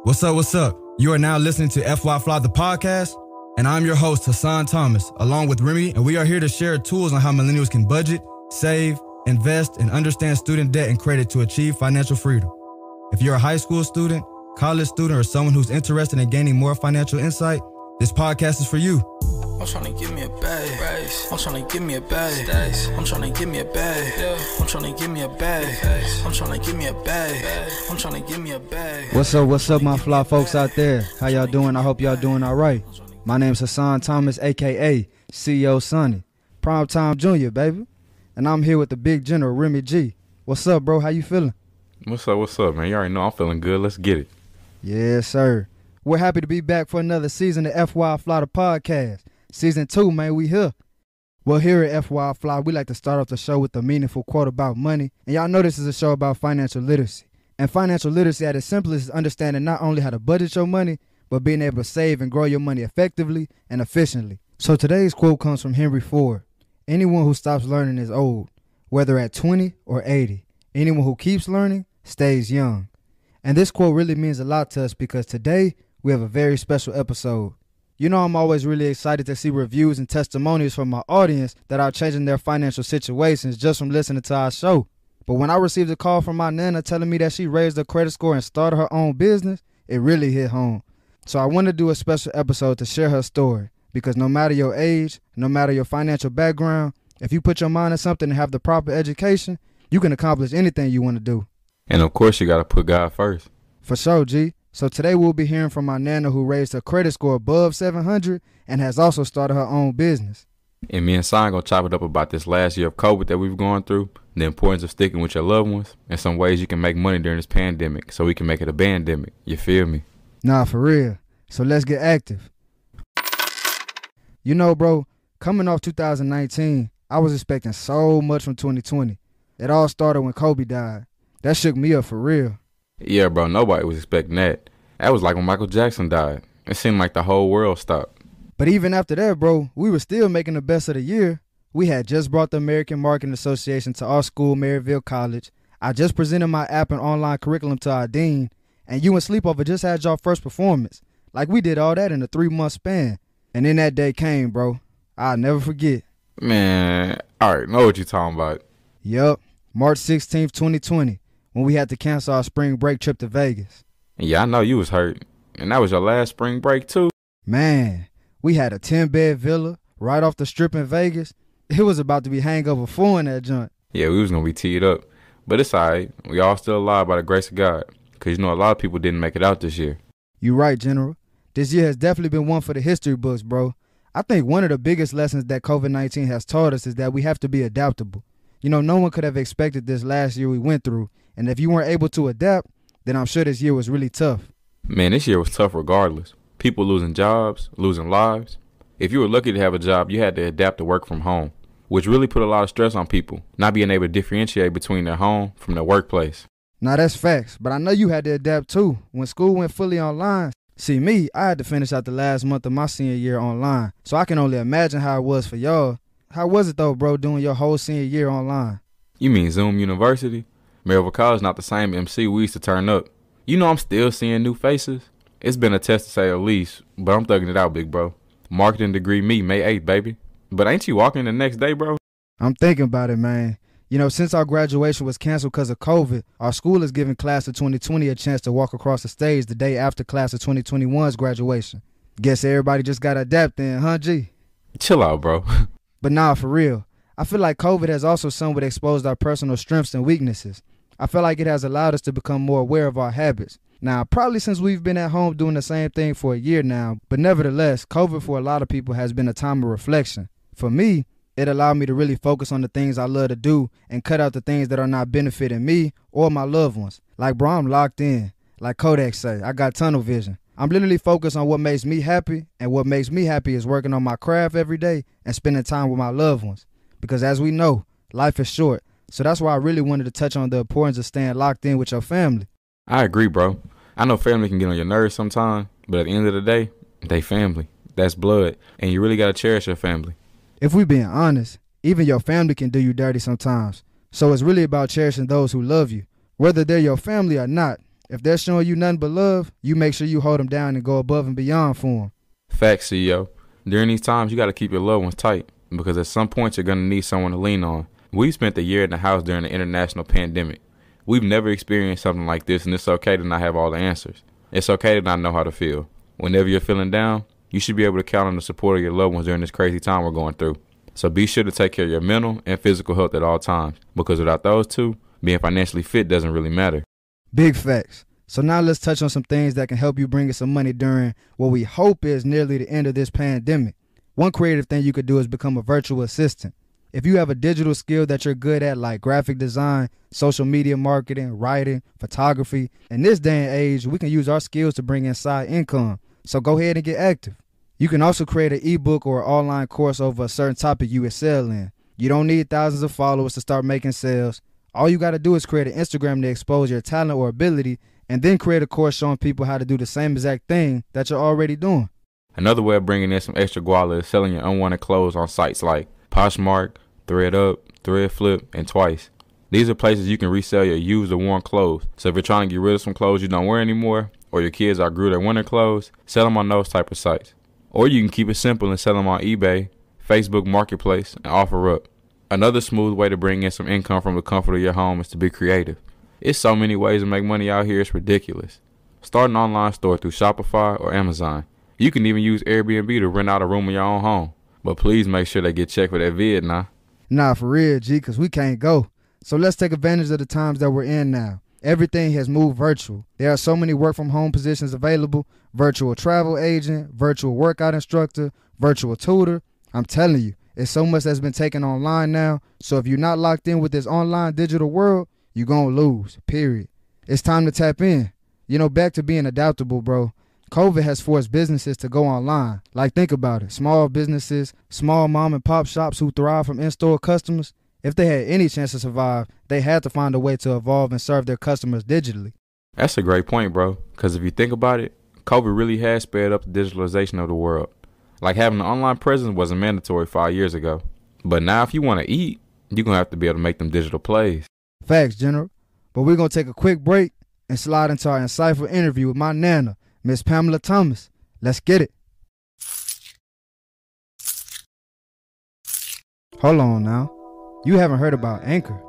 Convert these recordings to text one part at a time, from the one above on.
What's up, what's up? You are now listening to FYI FLI The Podcast, and I'm your host, Hassan Thomas, along with Remy, and we are here to share tools on how millennials can budget, save, invest, and understand student debt and credit to achieve financial freedom. If you're a high school student, college student, or someone who's interested in gaining more financial insight, this podcast is for you. I'm trying to give me a bag. I'm trying to give me a bag. I'm trying to give me a bag. I'm trying to give me a bag. I'm trying to give me a bag. I'm trying to give me a bag. What's up, my fly folks out there? How y'all doing? I hope y'all doing all right. My name's Hassan Thomas, a.k.a. CEO Sonny. Primetime Junior, baby. And I'm here with the big general, Remy G. What's up, bro? How you feeling? What's up, man? You already know I'm feeling good. Let's get it. Yes, sir. We're happy to be back for another season of FYI FLI The Podcast. Season 2, man, we here. Well, here at FYI FLI, we like to start off the show with a meaningful quote about money. And y'all know this is a show about financial literacy. And financial literacy at its simplest is understanding not only how to budget your money, but being able to save and grow your money effectively and efficiently. So today's quote comes from Henry Ford. Anyone who stops learning is old, whether at 20 or 80. Anyone who keeps learning stays young. And this quote really means a lot to us because today we have a very special episode. You know, I'm always really excited to see reviews and testimonials from my audience that are changing their financial situations just from listening to our show. But when I received a call from my nana telling me that she raised her credit score and started her own business, it really hit home. So I want to do a special episode to share her story because no matter your age, no matter your financial background, if you put your mind to something and have the proper education, you can accomplish anything you want to do. And of course, you got to put God first. For sure, G. So today we'll be hearing from my nana who raised her credit score above 700 and has also started her own business. And me and Hassan gonna chop it up about this last year of COVID that we've gone through, the importance of sticking with your loved ones, and some ways you can make money during this pandemic so we can make it a bandemic. You feel me? Nah, for real. So let's get active. You know, bro, coming off 2019, I was expecting so much from 2020. It all started when Kobe died. That shook me up for real. Yeah, bro, nobody was expecting that. That was like when Michael Jackson died. It seemed like the whole world stopped. But even after that, bro, we were still making the best of the year. We had just brought the American Marketing Association to our school, Maryville College. I just presented my app and online curriculum to our dean. And you and Sleepover just had your first performance. Like we did all that in a 3-month span. And then that day came, bro. I'll never forget. Man, I already know what you're talking about. Yup, March 16th, 2020. When we had to cancel our spring break trip to Vegas. Yeah, I know you was hurt. And that was your last spring break, too. Man, we had a 10-bed villa right off the strip in Vegas. It was about to be hangover full in that joint. Yeah, we was going to be teed up. But it's all right. We all still alive by the grace of God. Because, you know, a lot of people didn't make it out this year. You right, General. This year has definitely been one for the history books, bro. I think one of the biggest lessons that COVID-19 has taught us is that we have to be adaptable. You know, no one could have expected this last year we went through. And if you weren't able to adapt, then I'm sure this year was really tough. Man, this year was tough regardless. People losing jobs, losing lives. If you were lucky to have a job, you had to adapt to work from home, which really put a lot of stress on people, not being able to differentiate between their home from their workplace. Now, that's facts, but I know you had to adapt too. When school went fully online, see me, I had to finish out the last month of my senior year online, so I can only imagine how it was for y'all. How was it though, bro, doing your whole senior year online? You mean Zoom University? Maryville College not the same MC we used to turn up. You know I'm still seeing new faces. It's been a test to say the least, but I'm thugging it out, big bro. Marketing degree me, May 8th, baby. But ain't you walking the next day, bro? I'm thinking about it, man. You know, since our graduation was canceled because of COVID, our school is giving class of 2020 a chance to walk across the stage the day after class of 2021's graduation. Guess everybody just got to adapt then, huh, G? Chill out, bro. But nah, for real. I feel like COVID has also somewhat exposed our personal strengths and weaknesses. I feel like it has allowed us to become more aware of our habits. Now, probably since we've been at home doing the same thing for a year now, but nevertheless, COVID for a lot of people has been a time of reflection. For me, it allowed me to really focus on the things I love to do and cut out the things that are not benefiting me or my loved ones. Like, bro, I'm locked in. Like Kodak say, I got tunnel vision. I'm literally focused on what makes me happy, and what makes me happy is working on my craft every day and spending time with my loved ones. Because as we know, life is short. So that's why I really wanted to touch on the importance of staying locked in with your family. I agree, bro. I know family can get on your nerves sometimes, but at the end of the day, they family. That's blood, and you really got to cherish your family. If we being honest, even your family can do you dirty sometimes. So it's really about cherishing those who love you. Whether they're your family or not, If they're showing you nothing but love, you make sure you hold them down and go above and beyond for them. Facts, CEO. During these times, you got to keep your loved ones tight because at some point you're going to need someone to lean on. We spent a year in the house during the international pandemic. We've never experienced something like this, and it's okay to not have all the answers. It's okay to not know how to feel. Whenever you're feeling down, you should be able to count on the support of your loved ones during this crazy time we're going through. So be sure to take care of your mental and physical health at all times, because without those two, being financially fit doesn't really matter. Big facts. So now let's touch on some things that can help you bring in some money during what we hope is nearly the end of this pandemic. One creative thing you could do is become a virtual assistant. If you have a digital skill that you're good at, like graphic design, social media marketing, writing, photography, in this day and age, we can use our skills to bring in side income. So go ahead and get active. You can also create an ebook or online course over a certain topic you excel in. You don't need thousands of followers to start making sales. All you got to do is create an Instagram to expose your talent or ability, and then create a course showing people how to do the same exact thing that you're already doing. Another way of bringing in some extra guala is selling your unwanted clothes on sites like Poshmark, ThreadUp, ThreadFlip, and Twice. These are places you can resell your used or worn clothes. So if you're trying to get rid of some clothes you don't wear anymore, or your kids outgrew their winter clothes, sell them on those type of sites. Or you can keep it simple and sell them on eBay, Facebook Marketplace, and OfferUp. Another smooth way to bring in some income from the comfort of your home is to be creative. It's so many ways to make money out here, it's ridiculous. Start an online store through Shopify or Amazon. You can even use Airbnb to rent out a room in your own home. But please make sure they get checked for that vid now. Nah, for real, G, because we can't go. So let's take advantage of the times that we're in now. Everything has moved virtual. There are so many work from home positions available. Virtual travel agent, virtual workout instructor, virtual tutor. I'm telling you, it's so much that's been taken online now. So if you're not locked in with this online digital world, you're going to lose, period. It's time to tap in. Back to being adaptable, bro. COVID has forced businesses to go online. Like, think about it. Small businesses, small mom and pop shops who thrive from in-store customers, if they had any chance to survive, they had to find a way to evolve and serve their customers digitally. That's a great point, bro. Because if you think about it, COVID really has sped up the digitalization of the world. Like, having an online presence wasn't mandatory 5 years ago. But now if you want to eat, you're going to have to be able to make them digital plays. Facts, General. But we're going to take a quick break and slide into our insightful interview with my nana, Miss Pamela Thomas. Let's get it. Hold on now. You haven't heard about Anchor.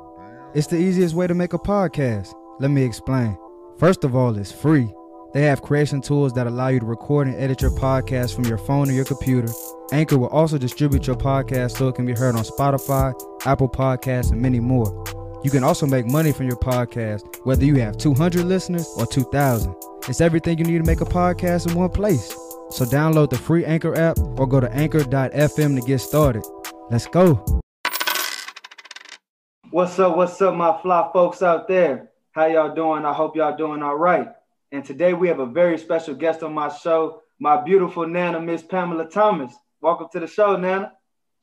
It's the easiest way to make a podcast. Let me explain. First of all, it's free. They have creation tools that allow you to record and edit your podcast from your phone or your computer. Anchor will also distribute your podcast so it can be heard on Spotify, Apple Podcasts, and many more. You can also make money from your podcast, whether you have 200 listeners or 2,000. It's everything you need to make a podcast in one place. So download the free Anchor app or go to anchor.fm to get started. Let's go. What's up, my fly folks out there? How y'all doing? I hope y'all doing all right. And today we have a very special guest on my show, my beautiful Nana, Miss Pamela Thomas. Welcome to the show, Nana.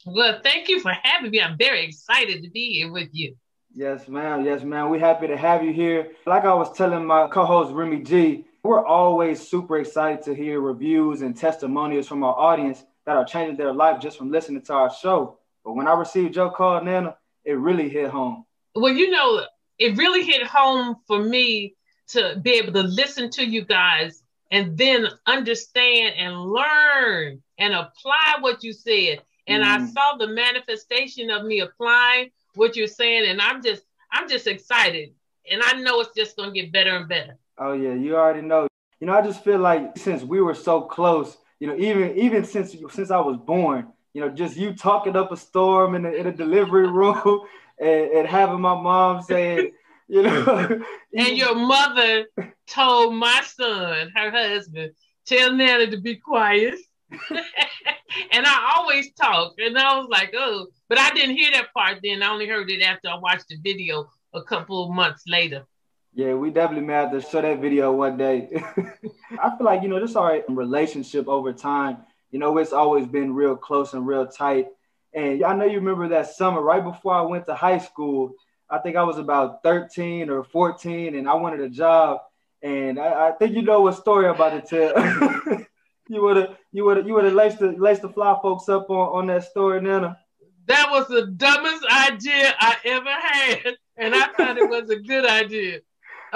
Well, thank you for having me. I'm very excited to be here with you. Yes, ma'am. Yes, ma'am. We're happy to have you here. Like I was telling my co-host, Remy G, we're always super excited to hear reviews and testimonials from our audience that are changing their life just from listening to our show. But when I received your call, Nana, it really hit home. Well, it really hit home for me to be able to listen to you guys and then understand and learn and apply what you said. And I saw the manifestation of me applying what you're saying, and I'm just excited. And I know it's just going to get better and better. Oh, yeah, you already know. I just feel like since we were so close, even since I was born, just you talking up a storm in a delivery room and having my mom saying, And your mother told my son, her husband, tell Nana to be quiet. And I always talk. And I was like, oh, but I didn't hear that part then. I only heard it after I watched the video a couple of months later. Yeah, we definitely may have to show that video one day. I feel like, this our relationship over time. It's always been real close and real tight. And I know you remember that summer right before I went to high school. I think I was about 13 or 14 and I wanted a job. And I think you know what story I'm about to tell. You would have laced the fly folks up on that story, Nana. That was the dumbest idea I ever had. And I thought it was a good idea.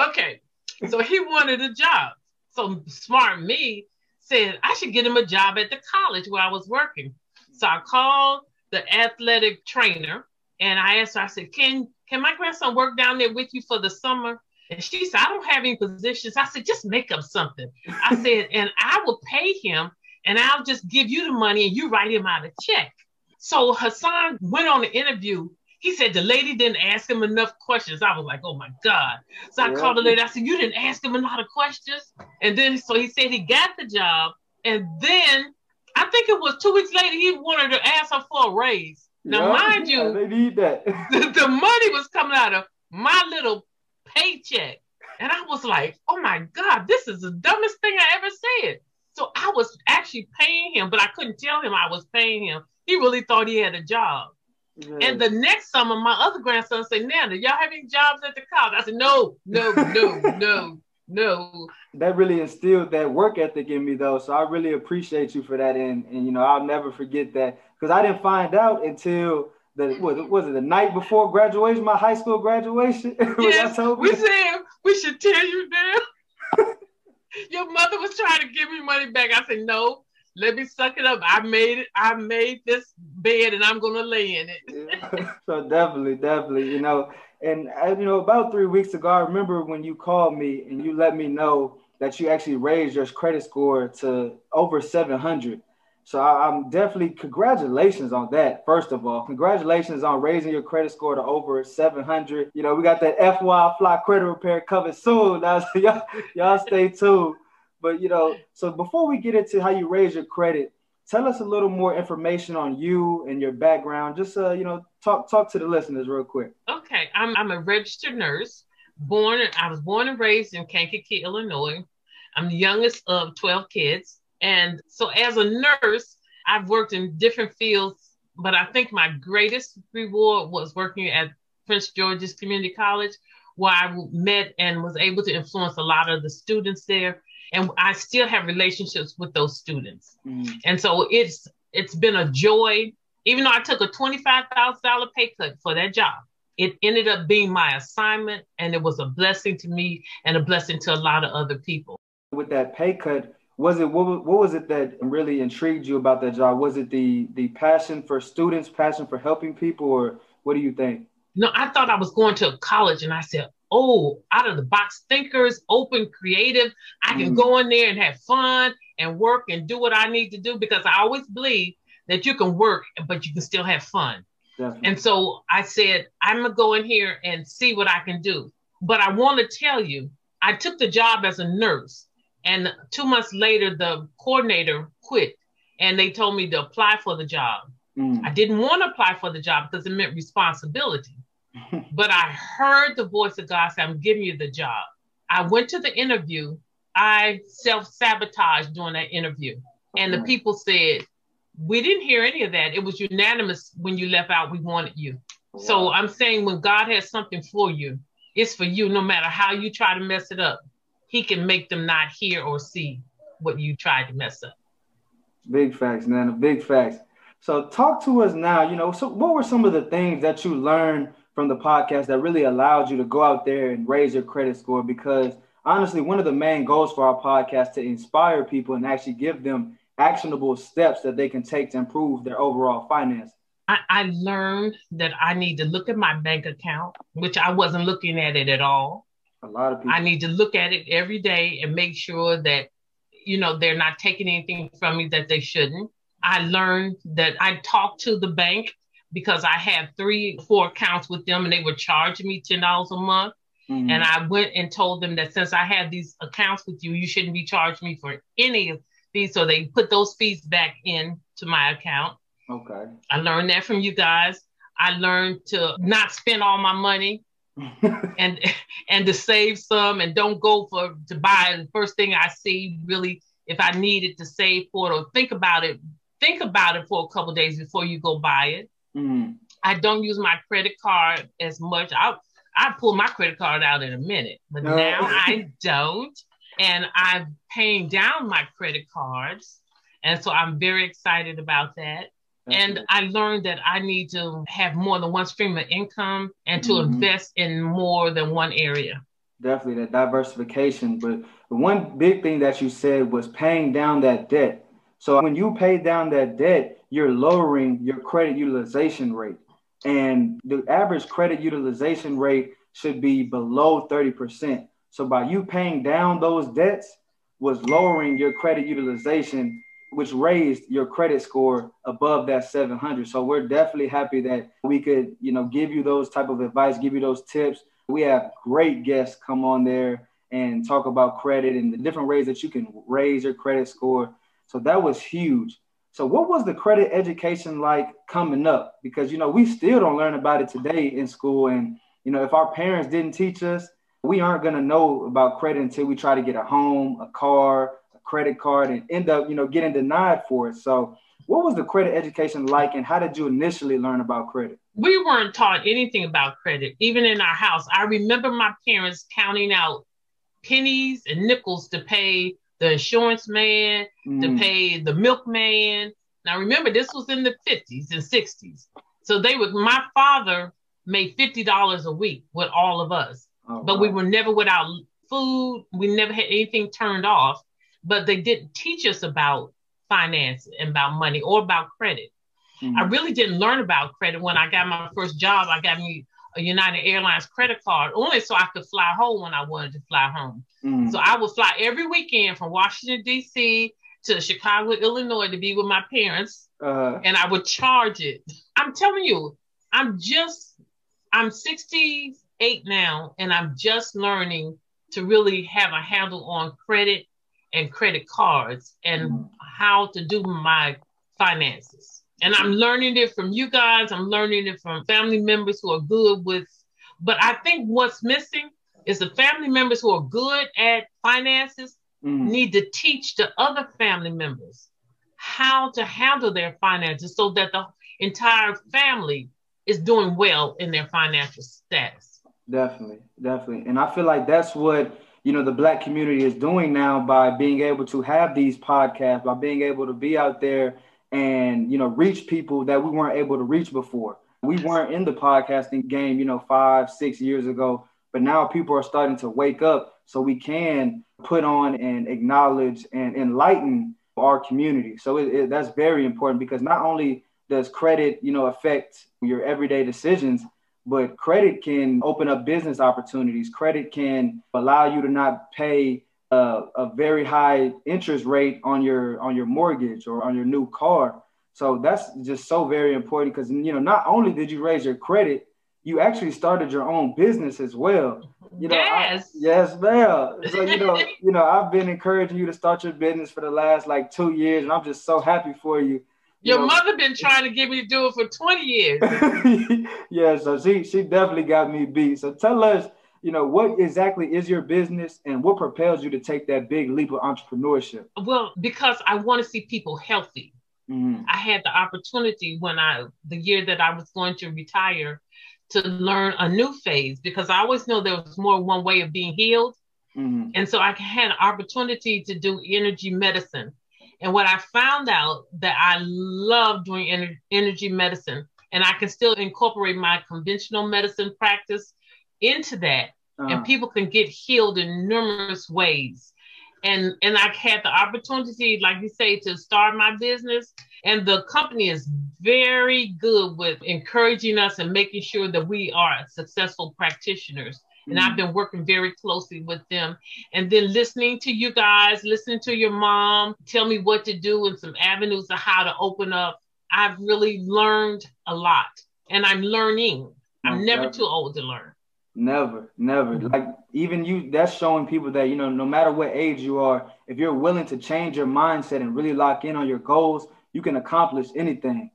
Okay. So he wanted a job. So smart me said I should get him a job at the college where I was working. So I called the athletic trainer and I asked her, I said, can my grandson work down there with you for the summer? And she said, I don't have any positions. I said, just make up something. I said, and I will pay him and I'll just give you the money and you write him out a check. So Hassan went on the interview. He said the lady didn't ask him enough questions. I was like, oh my God. So I called the lady. I said, you didn't ask him a lot of questions. And then, so he said he got the job. And then I think it was 2 weeks later, he wanted to ask her for a raise. Now, mind you, they need that. the money was coming out of my little paycheck. And I was like, oh my God, this is the dumbest thing I ever said. So I was actually paying him, but I couldn't tell him I was paying him. He really thought he had a job. Yeah. And the next summer, my other grandson said, Nana, y'all have any jobs at the college? I said, no. That really instilled that work ethic in me, though. So I really appreciate you for that. And you know, I'll never forget that because I didn't find out until was it the night before graduation, my high school graduation? Yes, we said we should tell you now. Your mother was trying to give me money back. I said, no. Let me suck it up. I made this bed and I'm going to lay in it. Yeah. So definitely, you know, and you know, about 3 weeks ago, I remember when you called me and you let me know that you actually raised your credit score to over 700. So I'm definitely, congratulations on that. First of all, congratulations on raising your credit score to over 700. You know, we got that FYI FLI credit repair coming soon. Now, so y'all stay tuned. But, you know, so before we get into how you raise your credit, tell us a little more information on you and your background. Just, you know, talk to the listeners real quick. Okay. I'm a registered nurse. I was born and raised in Kankakee, Illinois. I'm the youngest of 12 kids. And so as a nurse, I've worked in different fields, but I think my greatest reward was working at Prince George's Community College, where I met and was able to influence a lot of the students there. And I still have relationships with those students. Mm. And so it's been a joy, even though I took a $25,000 pay cut for that job. It ended up being my assignment, and it was a blessing to me and a blessing to a lot of other people. With that pay cut, what was it that really intrigued you about that job? Was it the passion for students, passion for helping people, or what do you think? No, I thought I was going to a college, and I said, oh, out of the box thinkers, open, creative. I can go in there and have fun and work and do what I need to do, because I always believe that you can work, but you can still have fun. Definitely. And so I said, I'm going to go in here and see what I can do. But I want to tell you, I took the job as a nurse, and 2 months later, the coordinator quit, and they told me to apply for the job. I didn't want to apply for the job because it meant responsibility. But I heard the voice of God say, I'm giving you the job. I went to the interview. I self-sabotaged during that interview. And the people said, we didn't hear any of that. It was unanimous when you left out, we wanted you. Wow. So I'm saying when God has something for you, it's for you, no matter how you try to mess it up. He can make them not hear or see what you tried to mess up. Big facts, Nana, big facts. So talk to us now, you know, so what were some of the things that you learned from the podcast that really allowed you to go out there and raise your credit score? Because honestly, one of the main goals for our podcast is to inspire people and actually give them actionable steps that they can take to improve their overall finance. I learned that I need to look at my bank account, which I wasn't looking at it at all. A lot of people. I need to look at it every day and make sure that, you know, they're not taking anything from me that they shouldn't. I learned that I talked to the bank because I had 3-4 accounts with them and they were charging me $10 a month. Mm-hmm. And I went and told them that since I have these accounts with you, you shouldn't be charging me for any of these. So they put those fees back into my account. Okay. I learned that from you guys. I learned to not spend all my money and to save some, and don't go to buy the first thing I see. Really, if I needed to save for it or think about it for a couple of days before you go buy it. Mm. I don't use my credit card as much. I pull my credit card out in a minute, but now I don't. And I'm paying down my credit cards. And so I'm very excited about that. And I learned that I need to have more than one stream of income and to invest in more than one area. Definitely that diversification. But the one big thing that you said was paying down that debt. So when you pay down that debt, you're lowering your credit utilization rate. And the average credit utilization rate should be below 30%. So by you paying down those debts was lowering your credit utilization, which raised your credit score above that 700. So we're definitely happy that we could, give you those type of advice, give you those tips. We have great guests come on there and talk about credit and the different ways that you can raise your credit score. So that was huge. So what was the credit education like coming up? Because, we still don't learn about it today in school. And, if our parents didn't teach us, we aren't going to know about credit until we try to get a home, a car, a credit card, and end up, getting denied for it. So what was the credit education like, and how did you initially learn about credit? We weren't taught anything about credit, even in our house. I remember my parents counting out pennies and nickels to pay the insurance man, to pay the milkman. Now, remember, this was in the 50s and 60s. So my father made $50 a week with all of us, but we were never without food. We never had anything turned off, but they didn't teach us about finance and about money or about credit. I really didn't learn about credit when I got my first job. I got me a United Airlines credit card only so I could fly home when I wanted to fly home. So I would fly every weekend from Washington, D.C. to Chicago, Illinois to be with my parents. And I would charge it. I'm telling you, I'm 68 now, and I'm just learning to really have a handle on credit and credit cards and how to do my finances. And I'm learning it from you guys. I'm learning it from family members who are good with, but I think what's missing is the family members who are good at finances need to teach the other family members how to handle their finances so that the entire family is doing well in their financial status. Definitely. And I feel like that's what, the Black community is doing now by being able to have these podcasts, by being able to be out there and, reach people that we weren't able to reach before. We weren't in the podcasting game, 5-6 years ago, but now people are starting to wake up so we can put on and acknowledge and enlighten our community. So that's very important because not only does credit, affect your everyday decisions, but credit can open up business opportunities. Credit can allow you to not pay a very high interest rate on your mortgage or on your new car. So that's just so very important because, not only did you raise your credit, you actually started your own business as well. Yes. Yes, ma'am. So, I've been encouraging you to start your business for the last 2 years, and I'm just so happy for you. Your mother been trying to get me to do it for 20 years. Yeah, so she definitely got me beat. So tell us, what exactly is your business and what propels you to take that big leap of entrepreneurship? Well, because I want to see people healthy. I had the opportunity the year that I was going to retire to learn a new phase because I always know there was more one way of being healed. And so I had an opportunity to do energy medicine. And what I found out that I love doing energy medicine, and I can still incorporate my conventional medicine practice into that, and people can get healed in numerous ways. And I had the opportunity, like you say, to start my business. And the company is very good with encouraging us and making sure that we are successful practitioners. And I've been working very closely with them. And then listening to you guys, listening to your mom, tell me what to do and some avenues of how to open up. I've really learned a lot. And I'm learning. I'm never too old to learn. Never. Like even you, that's showing people that, no matter what age you are, if you're willing to change your mindset and really lock in on your goals, you can accomplish anything.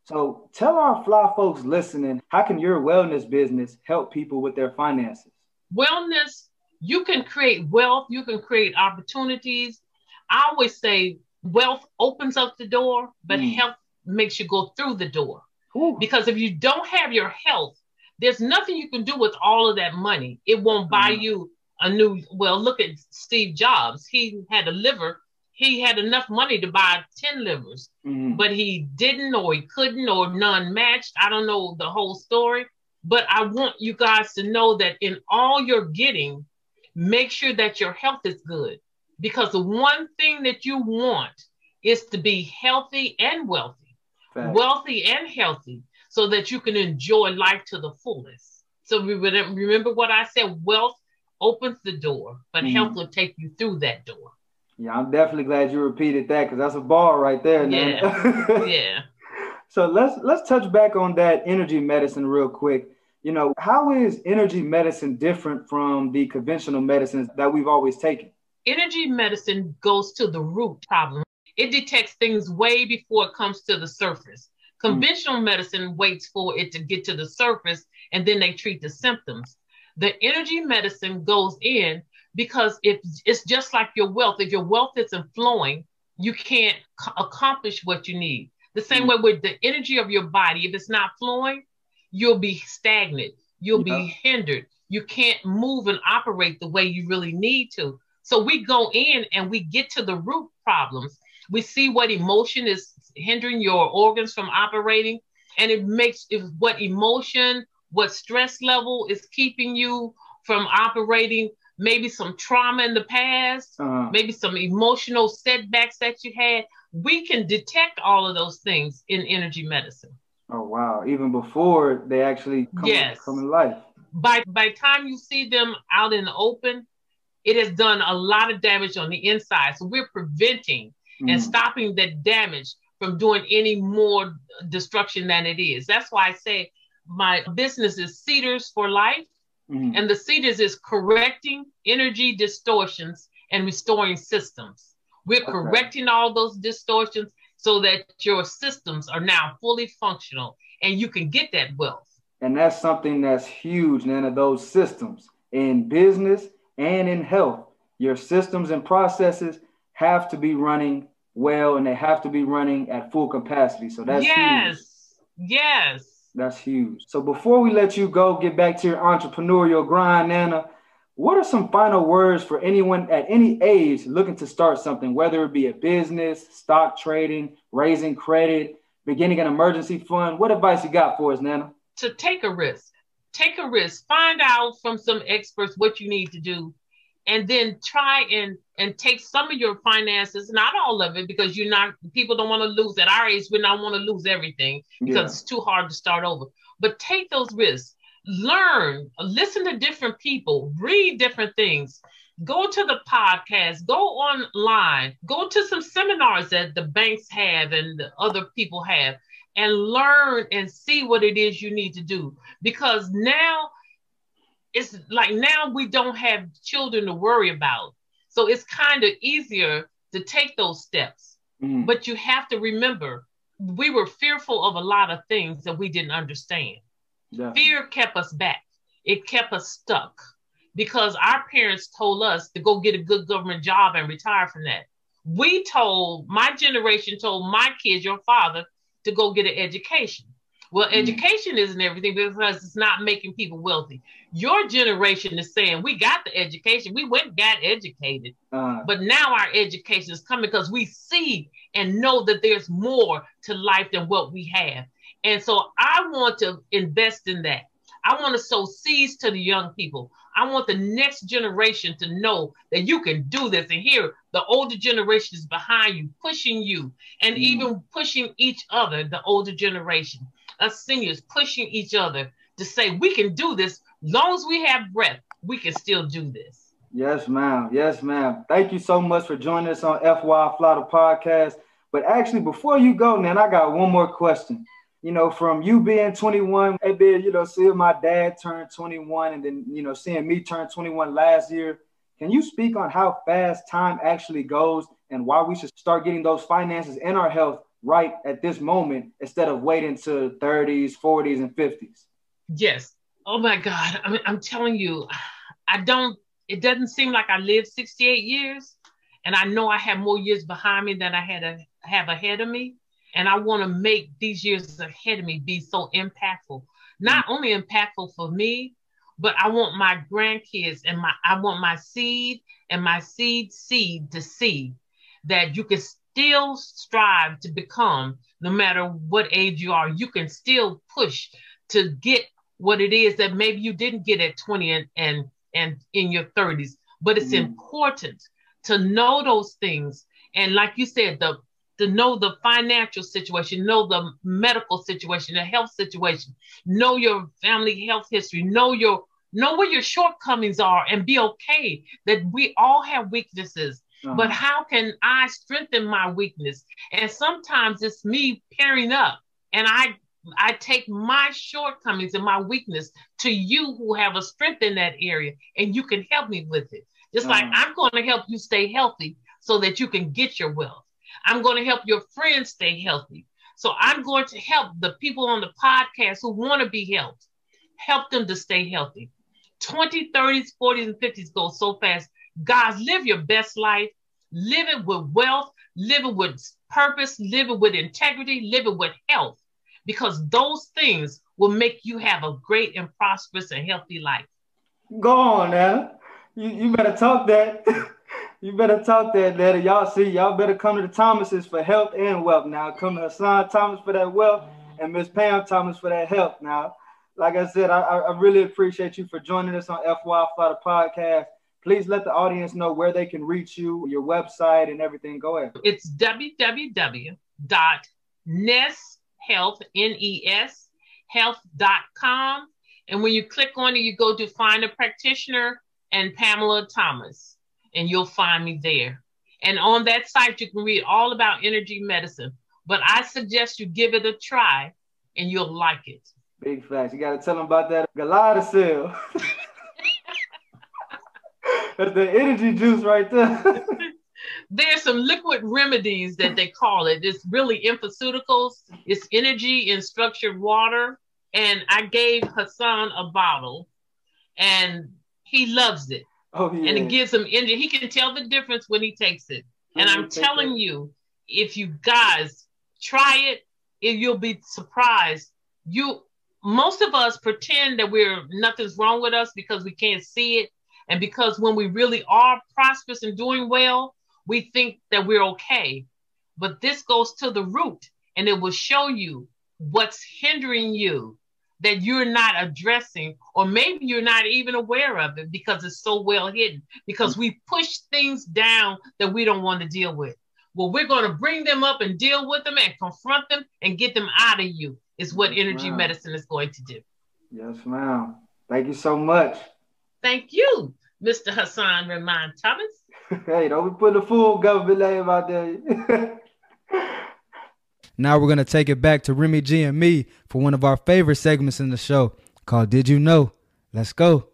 So tell our fly folks listening, how can your wellness business help people with their finances? Wellness, you can create wealth, you can create opportunities. I always say wealth opens up the door, but health makes you go through the door. Ooh. Because if you don't have your health, there's nothing you can do with all of that money. It won't buy you a new, look at Steve Jobs. He had a liver. He had enough money to buy 10 livers, but he didn't, or he couldn't, or none matched. I don't know the whole story, but I want you guys to know that in all you're getting, Make sure that your health is good, because the one thing that you want is to be healthy and wealthy, wealthy and healthy, so that you can enjoy life to the fullest. So remember what I said, wealth opens the door, but health will take you through that door. Yeah, I'm definitely glad you repeated that, because that's a bar right there, man. Yeah. Yeah. So let's touch back on that energy medicine real quick. You know, how is energy medicine different from the conventional medicines that we've always taken? Energy medicine goes to the root problem. It detects things way before it comes to the surface. Conventional medicine waits for it to get to the surface, and then they treat the symptoms. The energy medicine goes in because it's just like your wealth. If your wealth isn't flowing, you can't accomplish what you need. The same way with the energy of your body, if it's not flowing, you'll be stagnant. You'll be hindered. You can't move and operate the way you really need to. So we go in and we get to the root problems. We see what emotion is hindering your organs from operating, and what emotion, what stress level is keeping you from operating, maybe some trauma in the past, maybe some emotional setbacks that you had. We can detect all of those things in energy medicine. Oh, wow. Even before they actually come in life. By the time you see them out in the open, it has done a lot of damage on the inside. So we're preventing and stopping that damage from doing any more destruction than it is. That's why I say my business is Cedars for Life. And the Cedars is correcting energy distortions and restoring systems. We're correcting all those distortions so that your systems are now fully functional and you can get that wealth. And that's something that's huge, Nana, those systems in business and in health. Your systems and processes have to be running well, and they have to be running at full capacity. So that's huge. Yes. That's huge. So before we let you go, get back to your entrepreneurial grind, Nana, what are some final words for anyone at any age looking to start something, whether it be a business, stock trading, raising credit, beginning an emergency fund? What advice you got for us, Nana? To take a risk. Take a risk. Find out from some experts what you need to do, and then try and take some of your finances, not all of it, because people don't want to lose. At our age, we don't want to lose everything because it's too hard to start over. But take those risks. Learn, listen to different people, read different things, go to the podcast, go online, go to some seminars that the banks have and the other people have, and learn and see what it is you need to do. Because now it's like, now we don't have children to worry about. So it's kind of easier to take those steps. But you have to remember, we were fearful of a lot of things that we didn't understand. Fear kept us back. It kept us stuck because our parents told us to go get a good government job and retire from that. My generation told my kids, your father, to go get an education. Well, education isn't everything because it's not making people wealthy. Your generation is saying, we got the education. We went and got educated. But now our education is coming because we see and know that there's more to life than what we have. And so I want to invest in that. I want to sow seeds to the young people. I want the next generation to know that you can do this. And here, the older generation is behind you, pushing you, and even pushing each other, the older generation. Us seniors pushing each other to say, we can do this. Long as we have breath, we can still do this. Yes, ma'am. Yes, ma'am. Thank you so much for joining us on FYI FLI The Podcast. But actually, before you go, man, I got one more question. You know, from you being 21, seeing my dad turn 21 and then, seeing me turn 21 last year, can you speak on how fast time actually goes and why we should start getting those finances and our health right at this moment instead of waiting to 30s, 40s, and 50s? Yes. Oh, my God. I'm telling you, it doesn't seem like I lived 68 years. And I know I have more years behind me than I have ahead of me. And I want to make these years ahead of me be so impactful. Not only impactful for me, but I want my grandkids and I want my seed and my seed to see that you can still strive to become, no matter what age you are, you can still push to get what it is that maybe you didn't get at 20 and in your 30s. But it's important to know those things. And like you said, to know the financial situation, know the medical situation, the health situation, know your family health history, know where your shortcomings are, and be okay that we all have weaknesses. But how can I strengthen my weakness? And sometimes it's me pairing up, and I take my shortcomings and my weakness to you who have a strength in that area, and you can help me with it. Just like I'm going to help you stay healthy so that you can get your wealth. I'm going to help your friends stay healthy. So I'm going to help the people on the podcast who want to be helped, help them to stay healthy. 20s, 30s, 40s, and 50s go so fast. Guys, live your best life. Live it with wealth. Live it with purpose. Live it with integrity. Live it with health. Because those things will make you have a great and prosperous and healthy life. Go on now. You better talk that. You better talk that, Daddy. Y'all better come to the Thomases for health and wealth now. Come to Hassan Thomas for that wealth and Miss Pam Thomas for that health now. Like I said, I really appreciate you for joining us on FYI FLI The Podcast. Please let the audience know where they can reach you, your website and everything. Go ahead. It's www.neshealth.com. And when you click on it, you go to Find a Practitioner and Pamela Thomas, and you'll find me there. And on that site, you can read all about energy medicine. But I suggest you give it a try, and you'll like it. Big facts. You got to tell them about that Galata. That's the energy juice right there. There's some liquid remedies that they call it. It's really infoceuticals. It's energy in structured water. And I gave Hassan a bottle, and he loves it. Oh, yeah. And it gives him energy. He can tell the difference when he takes it. And I'm telling you, if you guys try it, you'll be surprised. Most of us pretend that nothing's wrong with us because we can't see it. And because when we really are prosperous and doing well, we think that we're okay. But this goes to the root, and it will show you what's hindering you that you're not addressing, or maybe you're not even aware of it because it's so well hidden, because we push things down that we don't want to deal with. Well, we're going to bring them up and deal with them and confront them and get them out of you is what energy medicine is going to do. Yes, ma'am. Thank you so much. Thank you, Mr. Hassan Remy Thomas. Hey, don't be putting the full government name out there. Now we're going to take it back to Remy G and me for one of our favorite segments in the show called Did You Know? Let's go.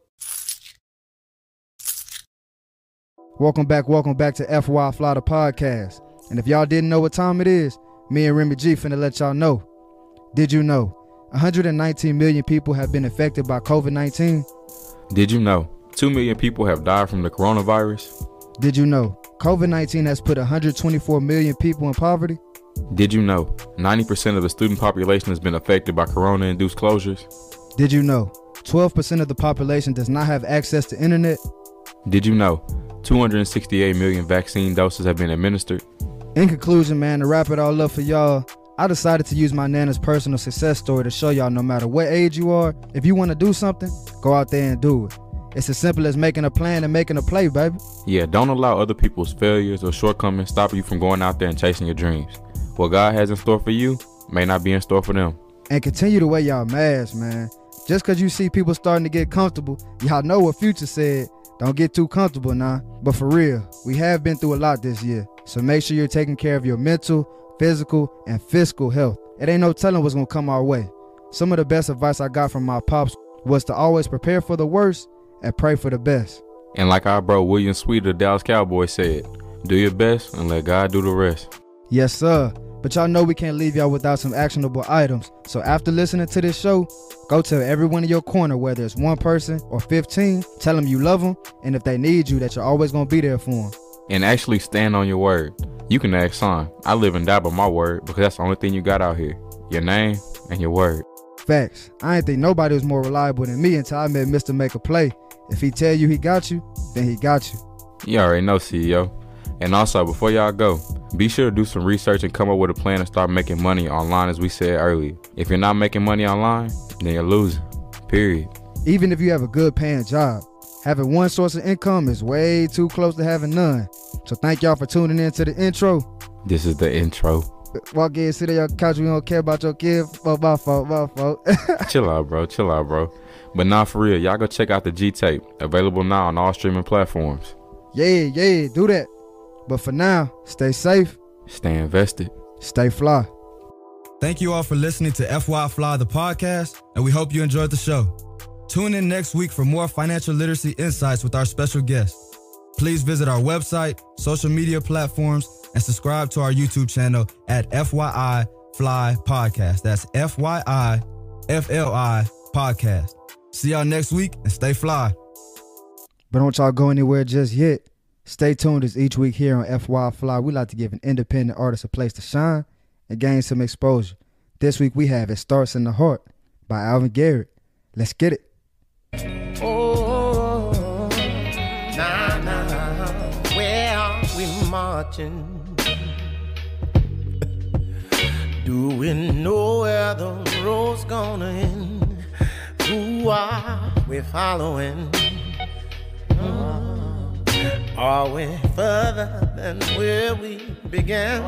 Welcome back to FYI FLI The Podcast. And if y'all didn't know what time it is, me and Remy G finna let y'all know. Did you know 119 million people have been affected by COVID-19? Did you know 2 million people have died from the coronavirus? Did you know COVID-19 has put 124 million people in poverty? Did you know 90% of the student population has been affected by corona-induced closures? Did you know 12% of the population does not have access to internet? Did you know 268 million vaccine doses have been administered? In conclusion, man, to wrap it all up for y'all, I decided to use my Nana's personal success story to show y'all no matter what age you are, if you want to do something, go out there and do it. It's as simple as making a plan and making a play, baby. Yeah, don't allow other people's failures or shortcomings stop you from going out there and chasing your dreams. What God has in store for you may not be in store for them. And continue to wear y'all masks, man. Just because you see people starting to get comfortable, y'all know what Future said. Don't get too comfortable now. But for real, we have been through a lot this year. So make sure you're taking care of your mental, physical, and fiscal health. It ain't no telling what's going to come our way. Some of the best advice I got from my pops was to always prepare for the worst and pray for the best. And like our bro William Sweet of the Dallas Cowboys said, do your best and let God do the rest. Yes, sir. But y'all know we can't leave y'all without some actionable items. So after listening to this show, go tell everyone in your corner, whether it's one person or 15, tell them you love them, and if they need you, that you're always going to be there for them. And actually stand on your word. You can ask Son. I live and die by my word because that's the only thing you got out here. Your name and your word. Facts. I ain't think nobody was more reliable than me until I met Mr. Make a Play. If he tell you he got you, then he got you. You already know, CEO. And also, before y'all go, be sure to do some research and come up with a plan to start making money online, as we said earlier. If you're not making money online, then you're losing. Period. Even if you have a good paying job, Having one source of income is way too close to having none. So thank y'all for tuning in to the intro. This is the intro. Walk in, sit on your couch. We don't care about your kid. My fault. Chill out, bro. But nah, for real, y'all go check out the G-Tape. Available now on all streaming platforms. Yeah, do that. But for now, stay safe. Stay invested. Stay fly. Thank you all for listening to FYI FLI The Podcast, and we hope you enjoyed the show. Tune in next week for more financial literacy insights with our special guest. Please visit our website, social media platforms, and subscribe to our YouTube channel at FYI FLI Podcast. That's FYI FLI Podcast. See y'all next week and stay fly. But don't y'all go anywhere just yet. Stay tuned as each week here on FYI FLI, we like to give an independent artist a place to shine and gain some exposure. This week we have It Starts in the Heart by Alvin Garrett. Let's get it. Oh, where are we marching? Do we know where the road's gonna end? Who are we following? Are we further than where we began?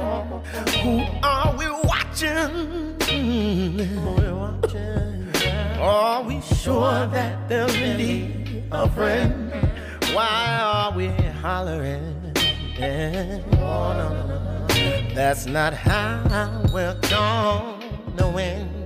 Who are we watching? Are we sure that they're really a friend? Why are we hollering? Oh, no. That's not how we're gonna win.